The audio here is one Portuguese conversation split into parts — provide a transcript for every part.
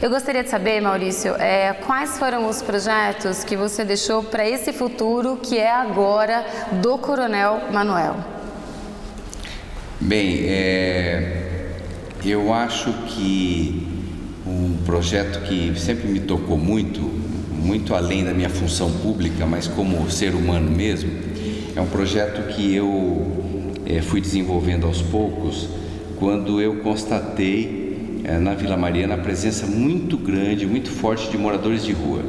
Eu gostaria de saber, Maurício, quais foram os projetos que você deixou para esse futuro que é agora do Coronel Manuel? Bem, eu acho que um projeto que sempre me tocou muito além da minha função pública, mas como ser humano mesmo, é um projeto que eu fui desenvolvendo aos poucos, quando eu constatei na Vila Mariana a presença muito grande, muito forte de moradores de rua.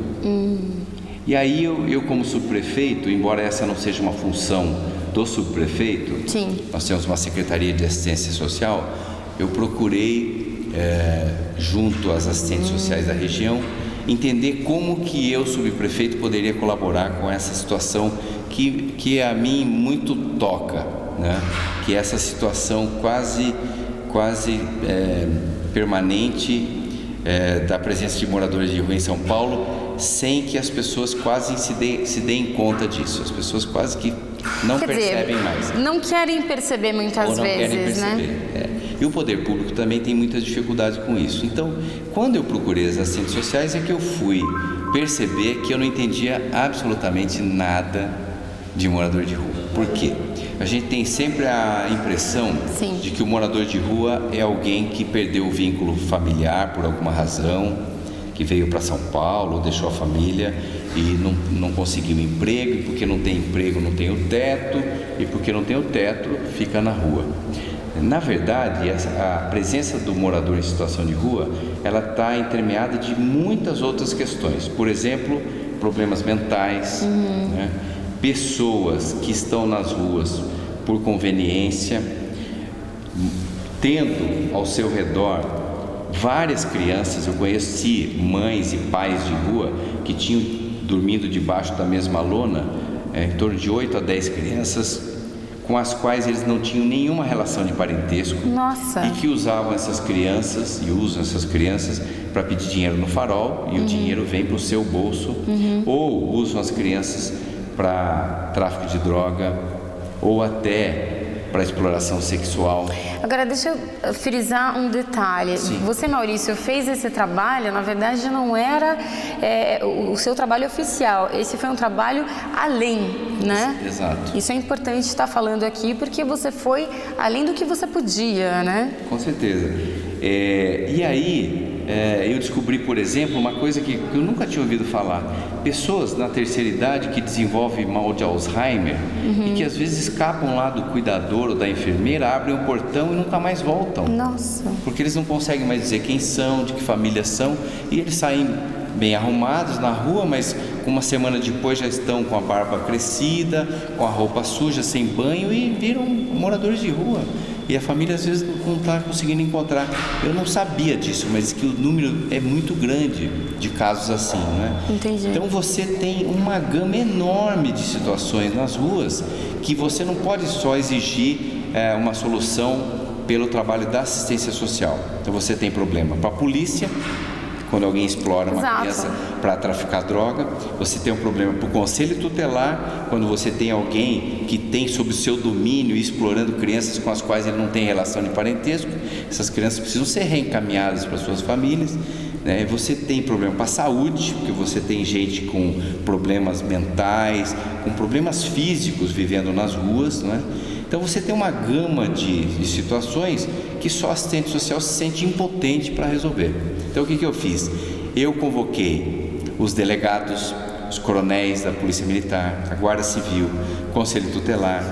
E aí eu como subprefeito, embora essa não seja uma função do subprefeito, sim, nós temos uma Secretaria de Assistência Social, eu procurei, junto às assistentes sociais da região, entender como que eu, subprefeito, poderia colaborar com essa situação que a mim muito toca, né? Que é essa situação quase permanente da presença de moradores de rua em São Paulo, sem que as pessoas quase se deem conta disso. As pessoas quase que não percebem mais. Não querem perceber muitas vezes, né? E o poder público também tem muitas dificuldades com isso. Então, quando eu procurei as assistentes sociais, é que eu fui perceber que eu não entendia absolutamente nada de morador de rua. Por quê? A gente tem sempre a impressão sim, de que o morador de rua é alguém que perdeu o vínculo familiar por alguma razão, que veio para São Paulo, deixou a família e não conseguiu emprego, e porque não tem emprego não tem o teto, e porque não tem o teto fica na rua. Na verdade, a presença do morador em situação de rua, ela está entremeada de muitas outras questões. Por exemplo, problemas mentais, né? Pessoas que estão nas ruas por conveniência, tendo ao seu redor várias crianças. Eu conheci mães e pais de rua que tinham dormindo debaixo da mesma lona, em torno de 8 a 10 crianças, com as quais eles não tinham nenhuma relação de parentesco. Nossa. E que usavam essas crianças e usam essas crianças para pedir dinheiro no farol, e o dinheiro vem para o seu bolso, ou usam as crianças para tráfico de droga ou até para exploração sexual. Agora, deixa eu frisar um detalhe. Sim. Você, Maurício, fez esse trabalho, na verdade não era o seu trabalho oficial, esse foi um trabalho além, né? Exato. Isso é importante estar falando aqui, porque você foi além do que você podia, né? Com certeza. E aí, eu descobri, por exemplo, uma coisa que eu nunca tinha ouvido falar. Pessoas na terceira idade que desenvolvem mal de Alzheimer e que às vezes escapam lá do cuidador ou da enfermeira, abrem o portão e nunca mais voltam. Nossa. Porque eles não conseguem mais dizer quem são, de que família são, e eles saem bem arrumados na rua, mas uma semana depois já estão com a barba crescida, com a roupa suja, sem banho, e viram moradores de rua. E a família às vezes não está conseguindo encontrar. Eu não sabia disso, mas que o número é muito grande de casos assim, né? Entendi. Então você tem uma gama enorme de situações nas ruas que você não pode só exigir uma solução pelo trabalho da assistência social. Então você tem problema para a polícia, quando alguém explora uma criança para traficar droga. Você tem um problema para o conselho tutelar, quando você tem alguém que tem sob o seu domínio explorando crianças com as quais ele não tem relação de parentesco. Essas crianças precisam ser reencaminhadas para suas famílias, né? Você tem problema para a saúde, porque você tem gente com problemas mentais, com problemas físicos vivendo nas ruas, né? Então você tem uma gama de situações que só a assistente social se sente impotente para resolver. Então o que eu fiz? Eu convoquei os delegados, os coronéis da Polícia Militar, a Guarda Civil, Conselho Tutelar,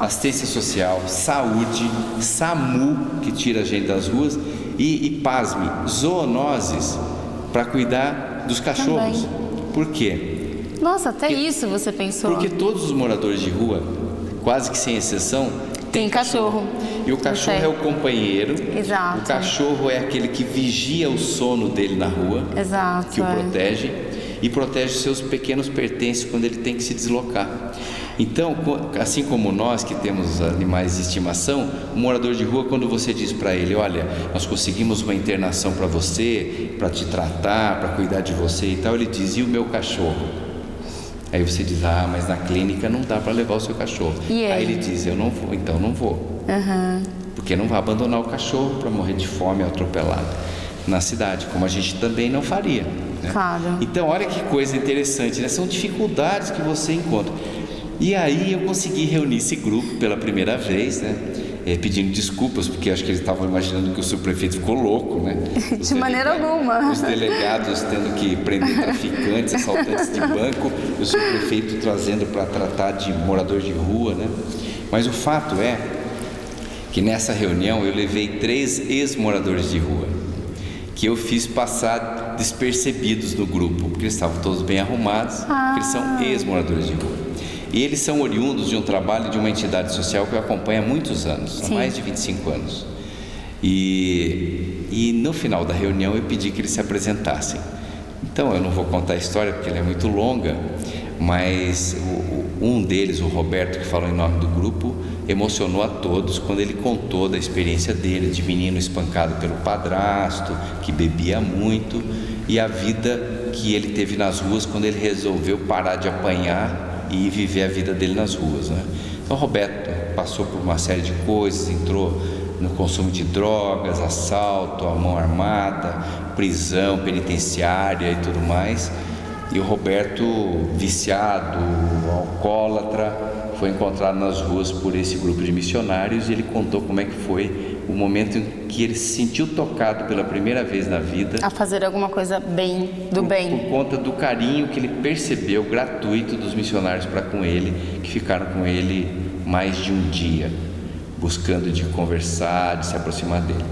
Assistência Social, Saúde, SAMU, que tira a gente das ruas, e pasme, zoonoses, para cuidar dos cachorros. Também. Por quê? Nossa, até isso você pensou. Porque todos os moradores de rua, quase que sem exceção, tem cachorro. E o cachorro é o companheiro. Exato. O cachorro é aquele que vigia o sono dele na rua. Exato. Que o protege e protege os seus pequenos pertences quando ele tem que se deslocar. Então, assim como nós que temos animais de estimação, o morador de rua, quando você diz para ele, olha, nós conseguimos uma internação para você, para te tratar, para cuidar de você e tal, ele diz, e o meu cachorro? Aí você diz, mas na clínica não dá para levar o seu cachorro. Aí ele diz, eu não vou, então não vou. Porque não vai abandonar o cachorro para morrer de fome ou atropelado. na cidade, como a gente também não faria, né? Claro. Então, olha que coisa interessante, né? São dificuldades que você encontra. E aí eu consegui reunir esse grupo pela primeira vez, né? Pedindo desculpas, porque acho que eles estavam imaginando que o subprefeito ficou louco, né? De maneira alguma. Os delegados tendo que prender traficantes, assaltantes de banco, e o subprefeito trazendo para tratar de morador de rua, né? Mas o fato é que nessa reunião eu levei 3 ex-moradores de rua, que eu fiz passar despercebidos no grupo, porque eles estavam todos bem arrumados, porque eles são ex-moradores de rua. E eles são oriundos de um trabalho de uma entidade social que eu acompanho há muitos anos, há mais de 25 anos. E no final da reunião eu pedi que eles se apresentassem. Então eu não vou contar a história porque ela é muito longa, mas um deles, o Roberto, que falou em nome do grupo, emocionou a todos quando ele contou da experiência dele, de menino espancado pelo padrasto, que bebia muito, e a vida que ele teve nas ruas quando ele resolveu parar de apanhar e viver a vida dele nas ruas, né? Então, Roberto passou por uma série de coisas, entrou no consumo de drogas, assalto, a mão armada, prisão penitenciária e tudo mais. E o Roberto, viciado, alcoólatra, foi encontrado nas ruas por esse grupo de missionários, e ele contou como é que foi o momento em que ele se sentiu tocado pela primeira vez na vida a fazer alguma coisa bem, por conta do carinho que ele percebeu gratuito dos missionários para com ele, que ficaram com ele mais de um dia, buscando de conversar, de se aproximar dele.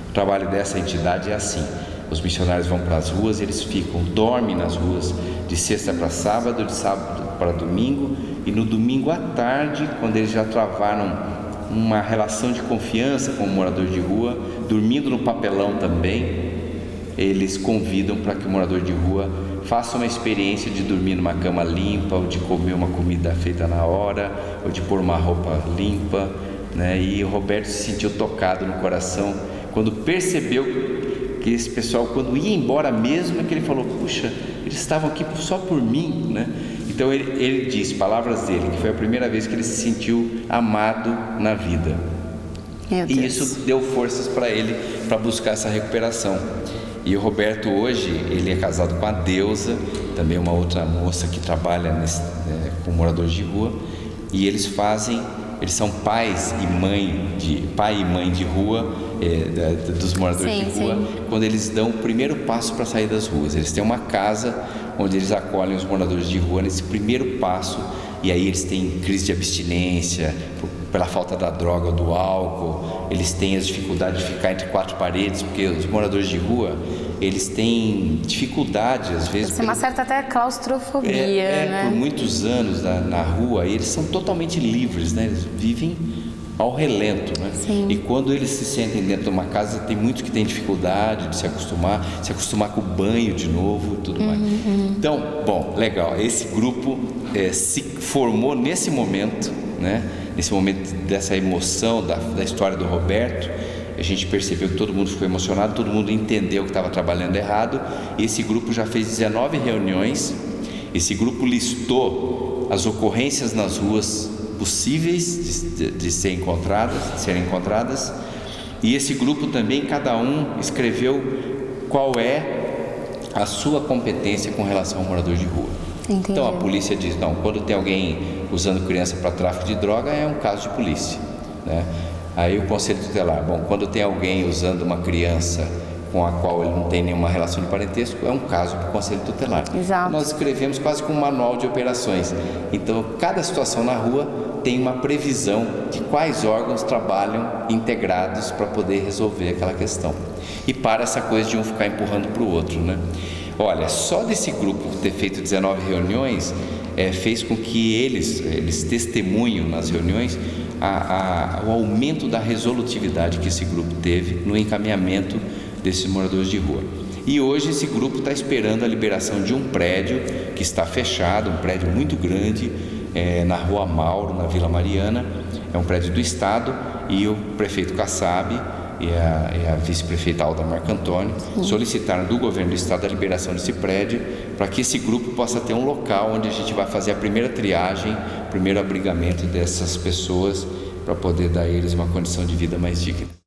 O trabalho dessa entidade é assim: os missionários vão para as ruas, eles dormem nas ruas de sexta para sábado, de sábado para domingo, e no domingo à tarde, quando eles já travaram uma relação de confiança com o morador de rua, dormindo no papelão também, eles convidam para que o morador de rua faça uma experiência de dormir numa cama limpa, ou de comer uma comida feita na hora, ou de pôr uma roupa limpa, né? E o Roberto se sentiu tocado no coração quando percebeu que esse pessoal, quando ia embora mesmo, é que ele falou: puxa, eles estavam aqui só por mim, né? Então ele disse, palavras dele, que foi a primeira vez que ele se sentiu amado na vida. E isso deu forças para ele, para buscar essa recuperação. E o Roberto hoje, ele é casado com a Deusa, também uma outra moça que trabalha com moradores de rua, e eles são pai e mãe de rua, dos moradores de rua, quando eles dão o primeiro passo para sair das ruas. Eles têm uma casa onde eles acolhem os moradores de rua nesse primeiro passo, e aí eles têm crise de abstinência pela falta da droga ou do álcool, eles têm as dificuldades de ficar entre 4 paredes, porque os moradores de rua, eles têm dificuldade às vezes. Tem uma certa até claustrofobia, né? Por muitos anos na rua, e eles são totalmente livres, né? Eles vivem ao relento, né? Sim. E quando eles se sentem dentro de uma casa, tem muitos que têm dificuldade de se acostumar com o banho de novo e tudo mais. Então, bom, legal, esse grupo se formou nesse momento, né? Nesse momento dessa emoção da história do Roberto. A gente percebeu que todo mundo ficou emocionado, todo mundo entendeu que estava trabalhando errado, e esse grupo já fez 19 reuniões. Esse grupo listou as ocorrências nas ruas possíveis de serem encontradas, e esse grupo também, cada um escreveu qual é a sua competência com relação ao morador de rua. Entendi. Então a polícia diz: não, quando tem alguém usando criança para tráfico de droga, é um caso de polícia, né? Aí o conselho tutelar: bom, quando tem alguém usando uma criança com a qual ele não tem nenhuma relação de parentesco, é um caso para o conselho tutelar. Exato. Nós escrevemos quase como um manual de operações. Então, cada situação na rua tem uma previsão de quais órgãos trabalham integrados para poder resolver aquela questão. E para essa coisa de um ficar empurrando para o outro, né? Olha, só desse grupo ter feito 19 reuniões, fez com que eles testemunham nas reuniões o aumento da resolutividade que esse grupo teve no encaminhamento desses moradores de rua. E hoje esse grupo está esperando a liberação de um prédio que está fechado, um prédio muito grande, na Rua Mauro, na Vila Mariana. É um prédio do Estado, e o prefeito Kassab e a vice-prefeita Alda Marco Antônio solicitaram do governo do Estado a liberação desse prédio, para que esse grupo possa ter um local onde a gente vai fazer a primeira triagem, o primeiro abrigamento dessas pessoas, para poder dar a eles uma condição de vida mais digna.